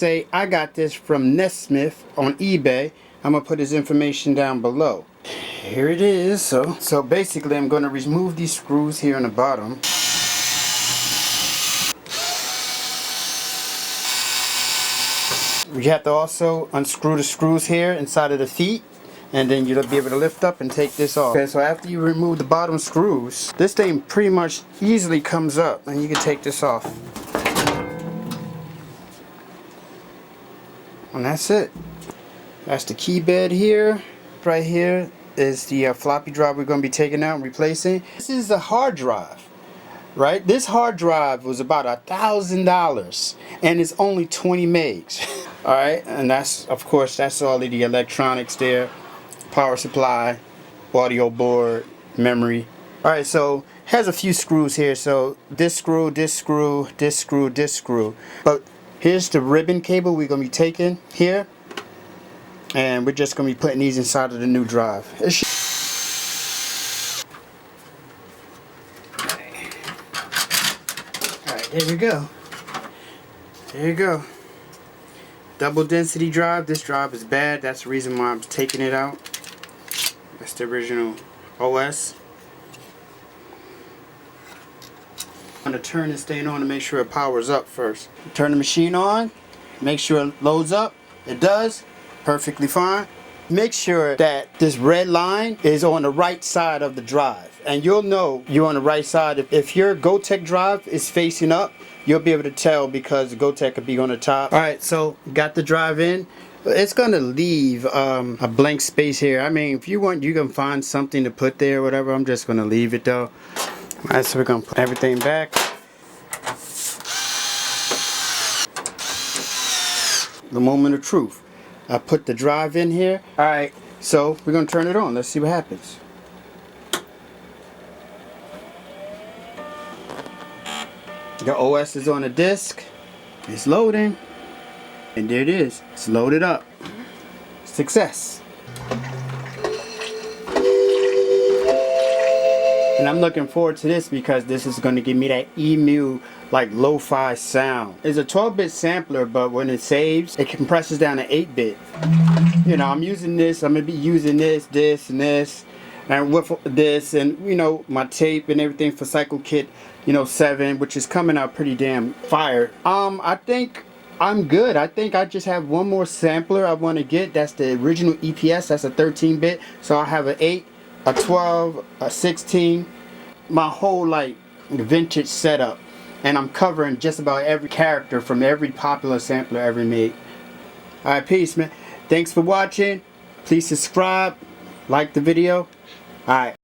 Say I got this from NESYNTH on eBay. I'm gonna put his information down below. Here it is. So basically I'm gonna remove these screws here on the bottom. You have to also unscrew the screws here inside of the feet, and then you'll be able to lift up and take this off. Okay, so after you remove the bottom screws, this thing pretty much easily comes up and you can take this off. And that's it. That's the key bed here. Right here is the floppy drive we're going to be taking out and replacing. This is a hard drive, right? This hard drive was about $1,000 and it's only 20 megs. Alright, and that's, of course, that's all of the electronics there. Power supply, audio board, memory. Alright, so has a few screws here. So this screw, this screw, this screw, this screw. But here's the ribbon cable we're going to be taking here. And we're just going to be putting these inside of the new drive. Alright, here we go. There you go. Double density drive. This drive is bad. That's the reason why I'm taking it out. That's the original OS. I'm going to turn this thing on to make sure it powers up first. Turn the machine on. Make sure it loads up. It does. Perfectly fine. Make sure that this red line is on the right side of the drive. And you'll know you're on the right side. If your Gotek drive is facing up, you'll be able to tell because the Gotek could be on the top. Alright, so got the drive in. It's going to leave a blank space here. I mean, if you want, you can find something to put there or whatever. I'm just going to leave it though. Alright, so we're going to put everything back. The moment of truth. I put the drive in here. Alright, so we're going to turn it on. Let's see what happens. The OS is on the disk. It's loading. And there it is. It's loaded up. Success. And I'm looking forward to this because this is going to give me that emu like lo-fi sound. It's a 12-bit sampler, but when it saves, it compresses down to 8-bit. You know, I'm using this. I'm going to be using this, and this. And with this, and you know, my tape and everything for Cycle Kit, you know, 7, which is coming out pretty damn fire. I think I'm good. I think I just have one more sampler I want to get. That's the original EPS. That's a 13-bit. So I have an 8, a 12, a 16. My whole like vintage setup, and I'm covering just about every character from every popular sampler ever made. All right, peace, man. Thanks for watching. Please subscribe, like the video. All right.